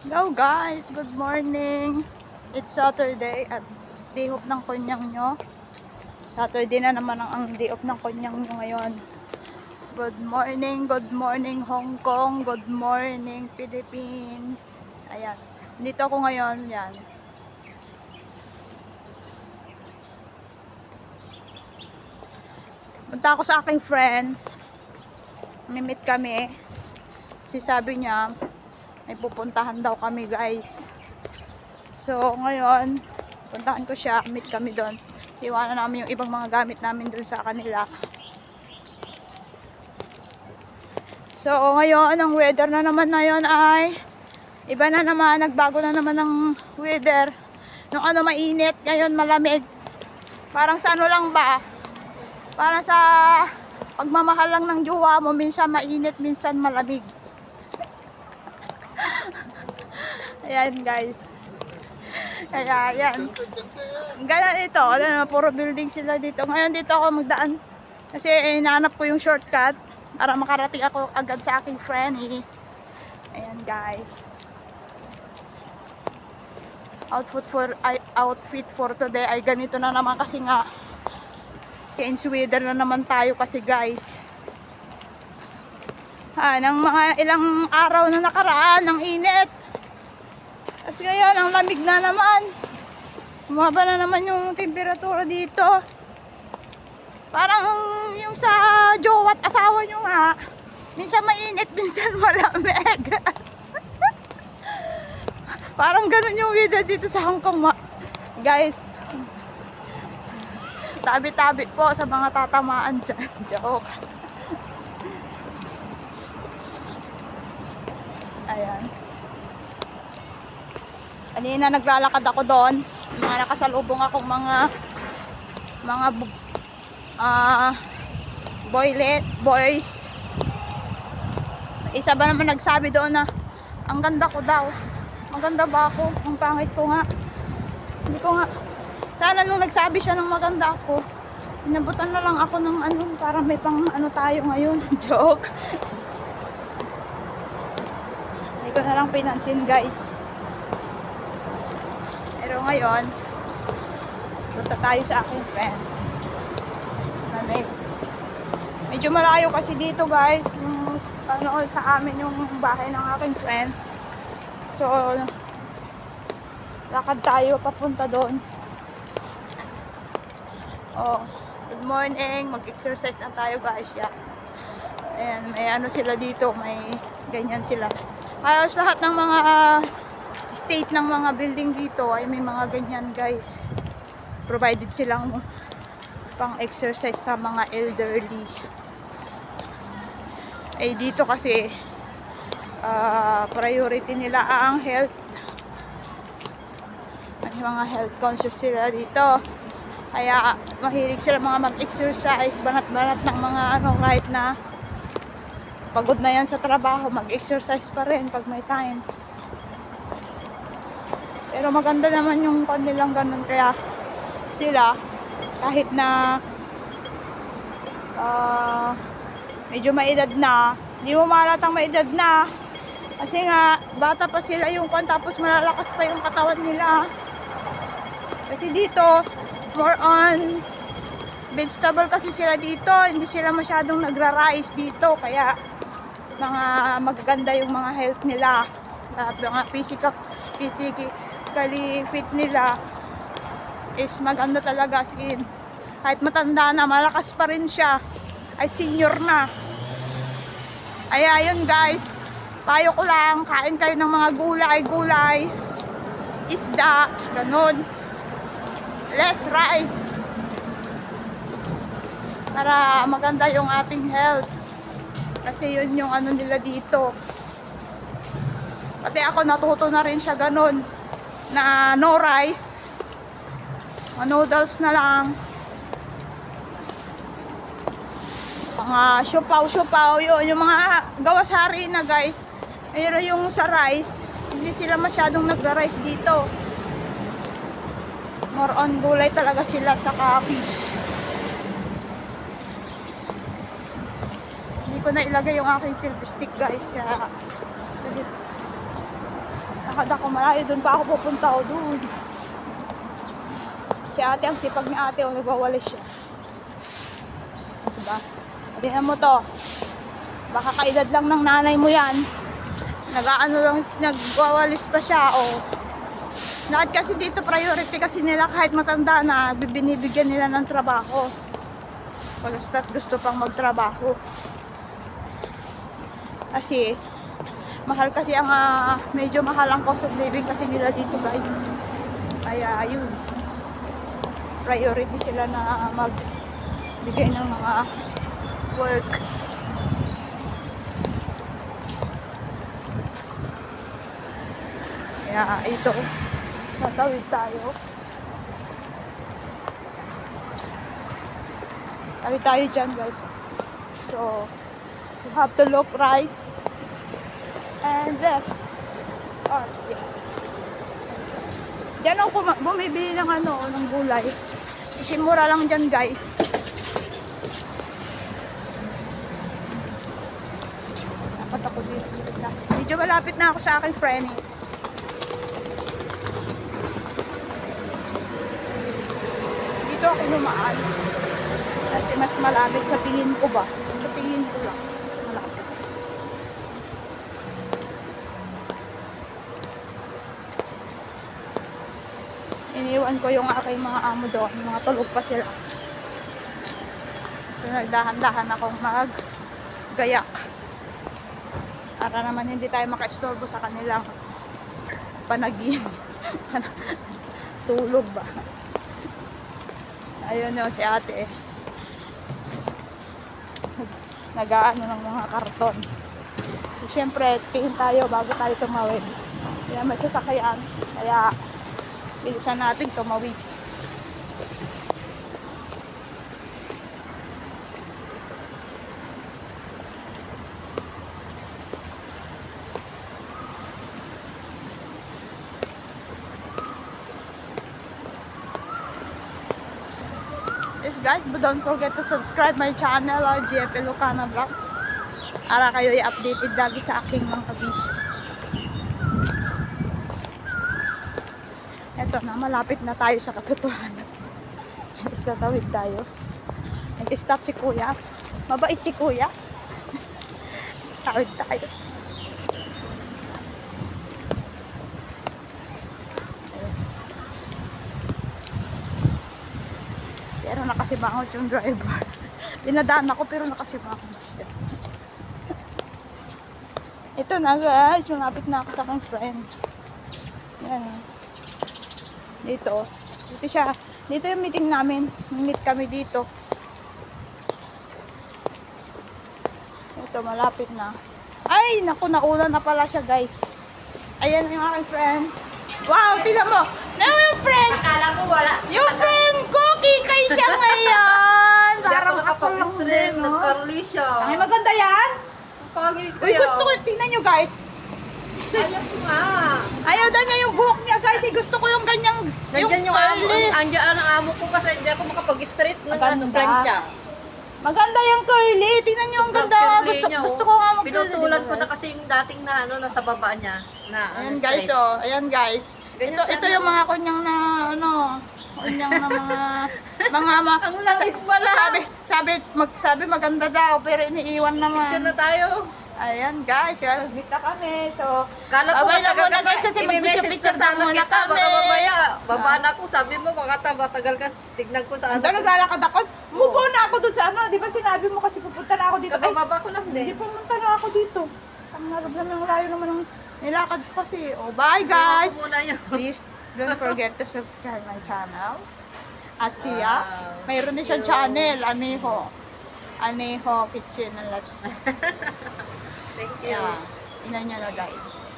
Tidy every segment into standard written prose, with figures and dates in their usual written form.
Hello guys, good morning. It's Saturday at day off ng kunyang nyo. Saturday na naman ang day off ng kunyang nyo ngayon. Good morning Hong Kong, good morning Philippines. Ayan, dito ako ngayon, yan. Punta ako sa aking friend. Mimit kami. Kasi sabi niya, may pupuntahan daw kami guys. So ngayon, puntahan ko siya, meet kami doon. Siwanan namin yung ibang mga gamit namin doon sa kanila. So ngayon, ang weather na naman na yun ay iba na naman, nagbago na naman ng weather. Nung mainit, ngayon malamig. Parang sa lang ba? Parang sa pagmamahal lang ng jowa mo, minsan mainit, minsan malamig. Ayan guys. Kaya ayan. Ganun ito. Puro building sila dito. Ngayon dito ako magdaan. Kasi hinahanap ko yung shortcut para makarating ako agad sa aking friend. Ayan guys. Outfit for today ay ganito na naman kasi nga change weather na naman tayo kasi guys. Nang mga ilang araw na nakaraan ng init. Kasi ngayon, ang lamig na naman. Bumaba na naman yung temperatura dito. Parang yung sa jowa at asawa nyo nga. Minsan mainit, minsan malamig. Parang ganun yung weather dito sa Hong Kong. Guys, tabi-tabi po sa mga tatamaan dyan. Joke. Ayan. Kanina naglalakad ako doon. Mga nakasalubong akong mga boys. Isa ba naman nagsabi doon na ang ganda ko daw. Maganda ba ako? Ang pangit ko nga. Hindi ko nga. Sana nung nagsabi siya ng maganda ako, inabutan na lang ako ng para may pang tayo ngayon. Joke. Hindi ko na lang pinansin guys. Pero ngayon, punta tayo sa aking friend. Medyo malayo kasi dito guys, yung sa amin yung bahay ng aking friend. So, lakad tayo papunta doon. Oh, good morning. Mag-exercise na tayo guys. Yeah. Ayan, may sila dito, may ganyan sila. Halos lahat ng mga state ng mga building dito ay may mga ganyan guys. Provided silang pang exercise sa mga elderly. Dito kasi priority nila ang health. May mga health conscious sila dito. Kaya mahilig sila mga mag-exercise, banat-banat ng mga kahit na pagod na yan sa trabaho, mag-exercise pa rin pag may time. Pero maganda naman yung kanilang ganun. Kaya sila, kahit na medyo maedad na, hindi mo mahalatang maedad na. Kasi nga, bata pa sila yung tapos malalakas pa yung katawan nila. Kasi dito, more on vegetable kasi sila dito. Hindi sila masyadong nagra-rice dito. Kaya, magaganda yung mga health nila. Mga physically fit nila is maganda talaga, as in kahit matanda na malakas pa rin siya kahit senior na. Ayun guys, payo ko lang, kain kayo ng mga gulay, isda, ganun, less rice para maganda yung ating health. Kasi yun yung nila dito. Pati ako natuto na rin siya ganun, na no rice, noodles na lang, mga siopaw, yun yung mga gawa sa harina guys. Pero yung sa rice, hindi sila masyadong nagra-rice dito, more on gulay talaga sila at saka fish. Hindi ko na ilagay yung aking silver stick guys, kaya Lalakad ako malayo. Doon pa ako pupunta o doon. Si ate, ang sipag ni ate. O, nagwawalis siya. Diba? Tingnan mo to. Baka kaedad lang ng nanay mo yan. Nag-ano lang, nagwawalis pa siya. O. Lahat kasi dito priority kasi nila kahit matanda na binibigyan nila ng trabaho. Pag gusto pang magtrabaho. Kasi mahal kasi ang medyo mahal ang cost of living kasi nila dito guys. Kaya yun. Priority sila na magbigay ng mga work. Kaya ito, tatawid tayo. Tawid tayo dyan guys. So, you have to look right and left. Oh, yeah. Diyan ako bumibili ng ng gulay. Kasi mura lang dyan guys. Dapat ako dito. Medyo malapit na ako sa aking friend. Dito ako lumaan. Kasi mas malapit sa tingin ko ba? Sa tingin ko lang. Mas malapit. Iniwan ko yung aking mga amo doon. Mga tulog pa sila. So nagdahan-dahan akong mag-gayak. Para naman hindi tayo maka-istorbo sa kanilang panagin. Tulog ba? Ayun yun si ate. Nag-aano ng mga karton. So, siyempre, tingin tayo bago tayo tumawid. Kaya may sasakyan. Kaya, bilisan natin tumawid. Yes guys, but don't forget to subscribe my channel, RGF Ilocana Vlogs. Para kayo i-updated lagi sa aking mga videos. Eto na, malapit na tayo sa katotohanan. Basta tawid tayo. Nag-stop si kuya. Mabait si kuya. Tawid tayo. Pero nakasimangot yung driver. Pinadaan ako pero nakasimangot siya. Ito na guys, malapit na ako sa aking friend. Yan. Dito. Dito siya. Dito yung meeting namin. Meet kami dito. Ito, malapit na. Ay, naku, nauna na pala siya guys. Ayan yung aking friend. Wow, tignan mo. Na yung friend. Akala ko wala. Yung friend ko, kikay siya ngayon. Hindi ako Parang ako lang nakapag-stream, din, no? nag-curly siya. Ay, maganda yan. Pangit Uy, gusto ko, tingnan nyo guys. Ayaw ko nga. Ayaw daw niya yung buhok niya guys. Gusto ko yung ganyang, Nandiyan yung amo, curly. andiyan ang amo ko kasi hindi ako makapag-straight ng Maganda. plancha. Maganda yung curly. Tingnan nyo, ang ganda. Gusto ko nga mag-curly. Pinutulan diba, ko na guys? kasi yung dating na nasa baba niya. Na, Ayan straight. guys, oh. Ayan guys. Ganyan Ito sana. yung mga kunyang na, kunyang na mga Ang lamig pala. sabi maganda daw, pero iniiwan naman. Picture na tayo. Ayan guys, meet na kami. So, Kala ko babay lang matagal muna ka guys kasi i-message mag-picture sa sana muna kita. kami. Baka mamaya, babaan ako. Sabi mo, baka matagal ka. Tignan ko sa Ito, naglalakad ako. Mupo na ako doon sa Di ba sinabi mo kasi pupunta na ako dito? Ay, Kabababa ko lang hindi din. pumunta na ako dito. Ang narap naman, layo naman ng nilakad ko kasi. Oh, bye guys! Ako muna yun. Please don't forget to subscribe my channel. At siya, Wow. mayroon din siyang channel, Aneho Kitchen and Lifestyle. Thank you. Yeah, ina niya na guys.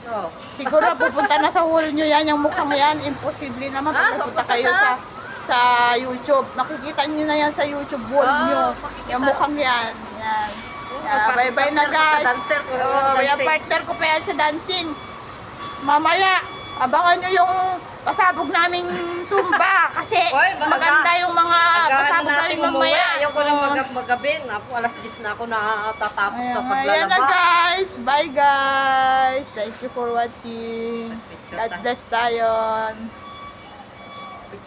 Oh. Siguro pupunta na sa wall nyo yan, yung mukhang yan, imposible naman pupunta pupunta kayo sa- sa YouTube. Nakikita nyo na yan sa YouTube wall nyo. makikita. Yung mukhang yan. Yan. Oh, Bye-bye na partner ko sa guys. dancer ko. Oh, yung Dancing. partner ko pa yan sa dancing. Mamaya, Abangan nyo yung pasabog naming Zumba kasi Oy, maganda yung mga Agahan pasabog na namin natin umuwi. mamaya. Ayoko na Oo. magabin. Ako, alas 10 na ako natatapos sa Ayan na paglalaba. guys. Bye guys. Thank you for watching. God bless tayo.